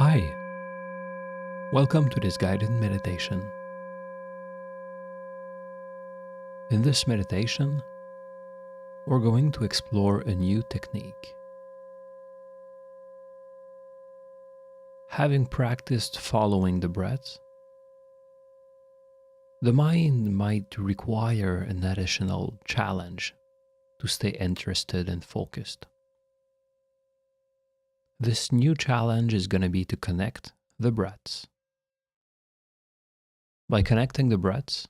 Hi, welcome to this guided meditation. In this meditation, we're going to explore a new technique. Having practiced following the breath, the mind might require an additional challenge to stay interested and focused. This new challenge is going to be to connect the breaths. By connecting the breaths,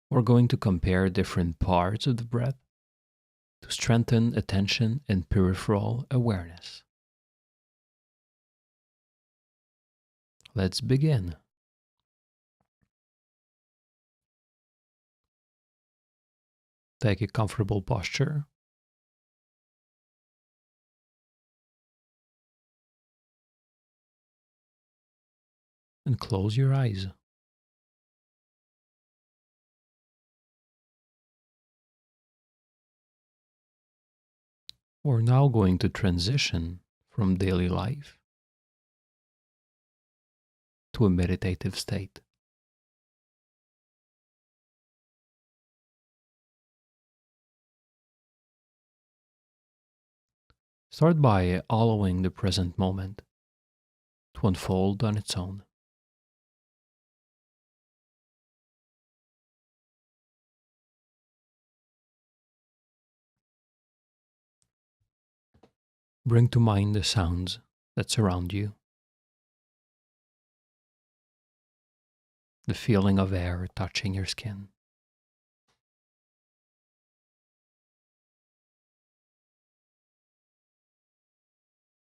we're going to compare different parts of the breath to strengthen attention and peripheral awareness. Let's begin. Take a comfortable posture. And close your eyes. We're now going to transition from daily life to a meditative state. Start by allowing the present moment to unfold on its own. Bring to mind the sounds that surround you, the feeling of air touching your skin,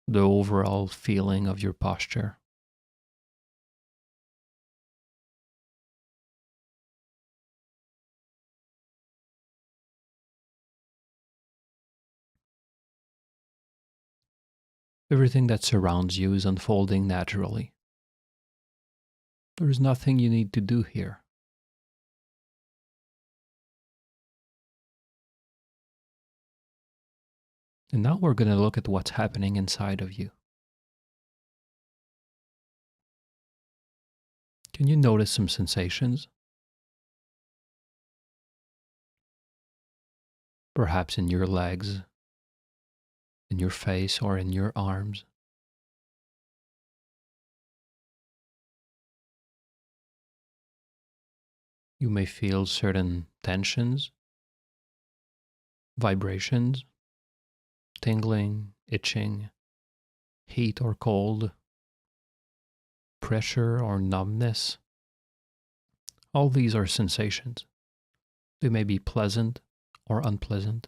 the overall feeling of your posture. Everything that surrounds you is unfolding naturally. There is nothing you need to do here. And now we're going to look at what's happening inside of you. Can you notice some sensations? Perhaps in your legs, in your face, or in your arms. You may feel certain tensions, vibrations, tingling, itching, heat or cold, pressure or numbness. All these are sensations. They may be pleasant or unpleasant.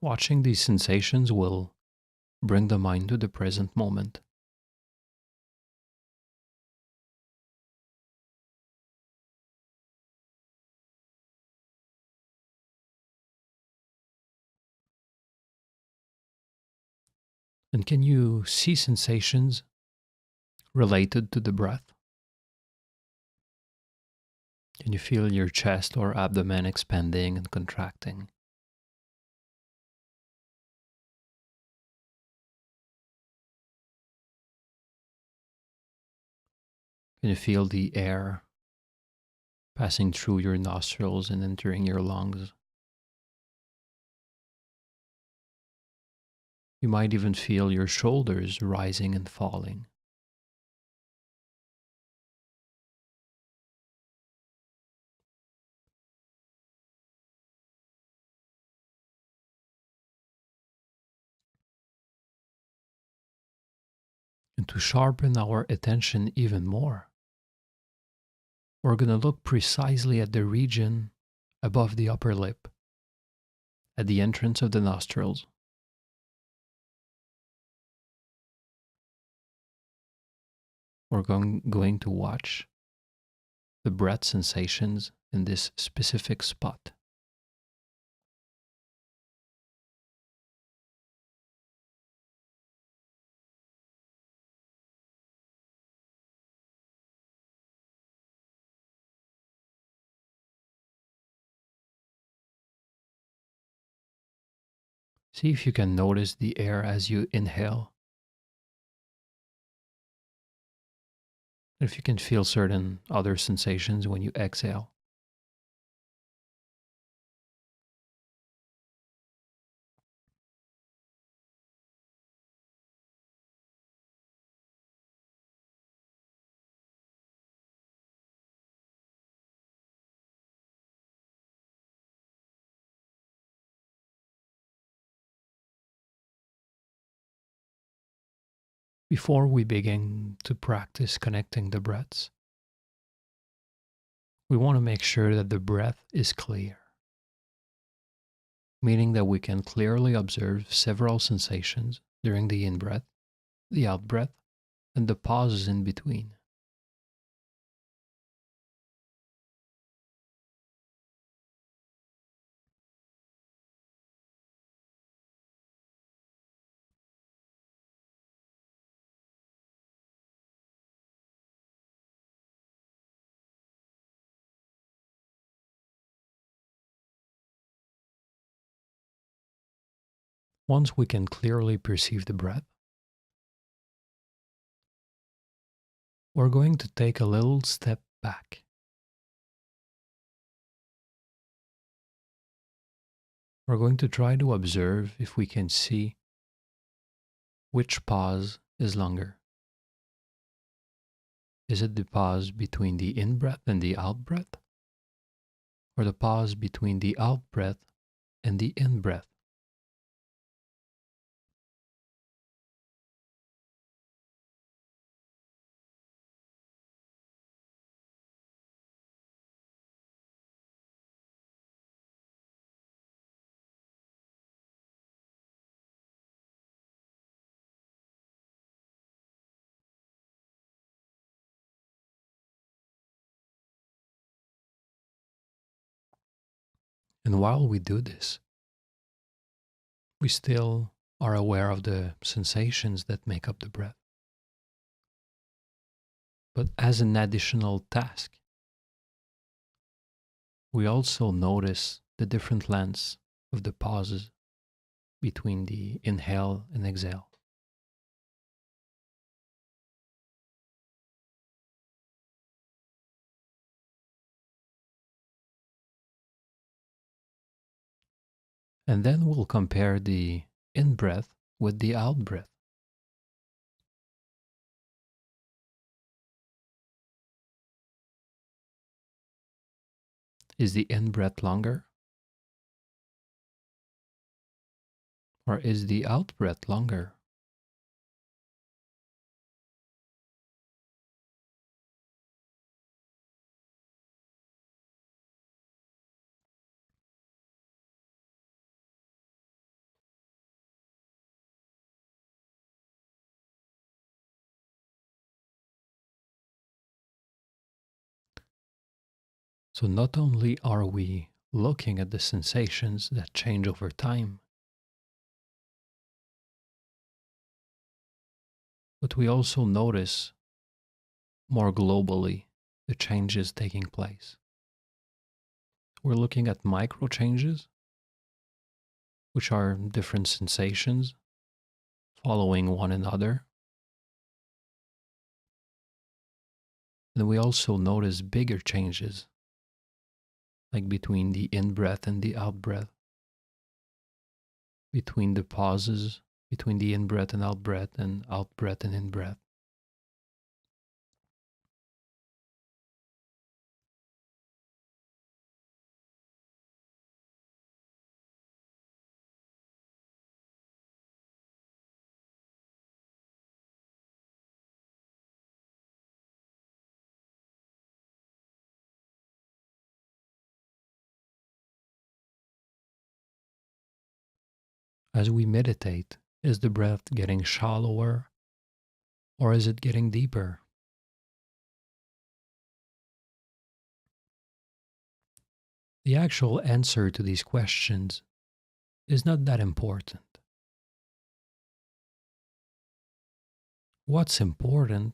Watching these sensations will bring the mind to the present moment. And can you see sensations related to the breath? Can you feel your chest or abdomen expanding and contracting? Can you feel the air passing through your nostrils and entering your lungs? You might even feel your shoulders rising and falling. And to sharpen our attention even more, we're going to look precisely at the region above the upper lip, at the entrance of the nostrils. We're going to watch the breath sensations in this specific spot. See if you can notice the air as you inhale. If you can feel certain other sensations when you exhale. Before we begin to practice connecting the breaths, we want to make sure that the breath is clear, meaning that we can clearly observe several sensations during the in-breath, the out-breath, and the pauses in between. Once we can clearly perceive the breath, we're going to take a little step back. We're going to try to observe if we can see which pause is longer. Is it the pause between the in-breath and the out-breath? Or the pause between the out-breath and the in-breath? And while we do this, we still are aware of the sensations that make up the breath. But as an additional task, we also notice the different lengths of the pauses between the inhale and exhale. And then we'll compare the in-breath with the out-breath. Is the in-breath longer? Or is the out-breath longer? So not only are we looking at the sensations that change over time, but we also notice more globally the changes taking place. We're looking at micro changes, which are different sensations following one another. And we also notice bigger changes, like between the in-breath and the out-breath, between the pauses, between the in-breath and out-breath and in-breath. As we meditate, is the breath getting shallower or is it getting deeper? The actual answer to these questions is not that important. What's important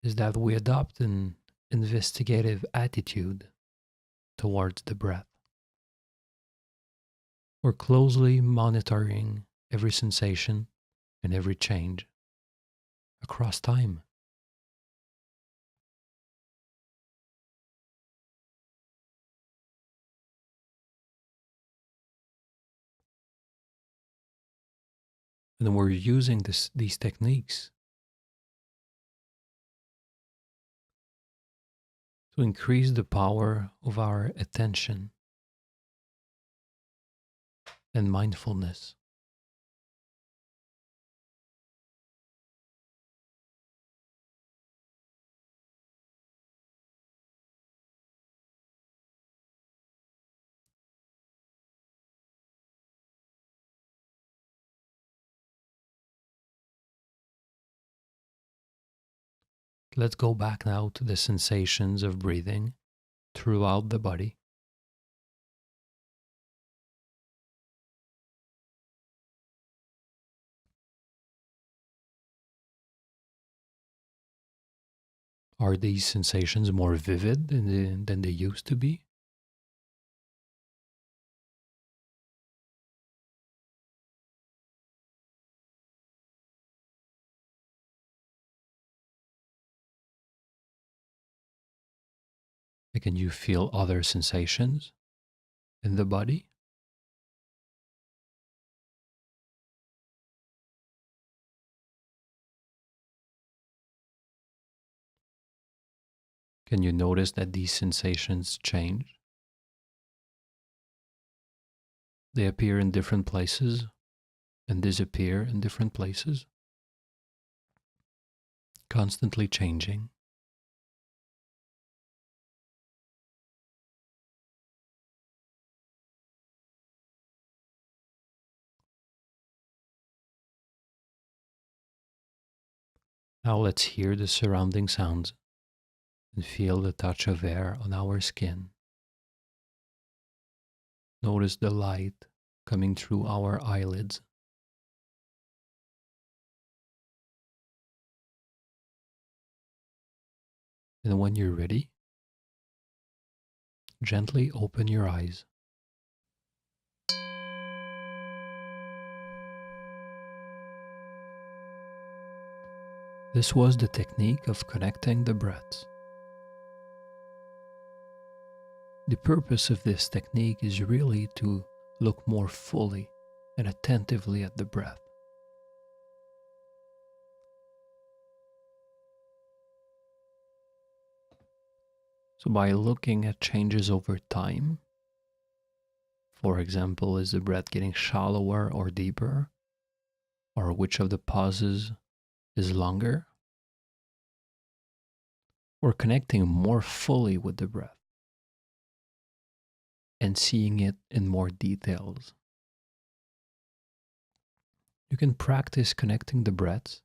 is that we adopt an investigative attitude towards the breath. We're closely monitoring every sensation and every change across time. And we're using these techniques to increase the power of our attention and mindfulness. Let's go back now to the sensations of breathing throughout the body. Are these sensations more vivid than they used to be? Can you feel other sensations in the body? Can you notice that these sensations change? They appear in different places and disappear in different places, constantly changing. Now let's hear the surrounding sounds and feel the touch of air on our skin. Notice the light coming through our eyelids. And when you're ready, gently open your eyes. This was the technique of connecting the breaths. The purpose of this technique is really to look more fully and attentively at the breath. So by looking at changes over time, for example, is the breath getting shallower or deeper? Or which of the pauses is longer? We're connecting more fully with the breath and seeing it in more details. You can practice connecting the breaths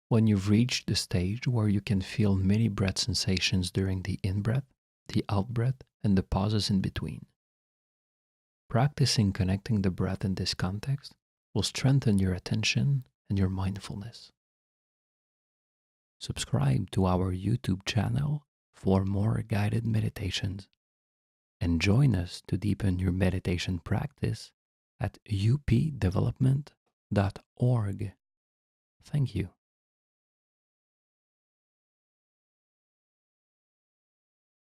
when you've reached the stage where you can feel many breath sensations during the in-breath, the out-breath, and the pauses in between. Practicing connecting the breath in this context will strengthen your attention and your mindfulness. Subscribe to our YouTube channel for more guided meditations and join us to deepen your meditation practice at updevelopment.org. Thank you.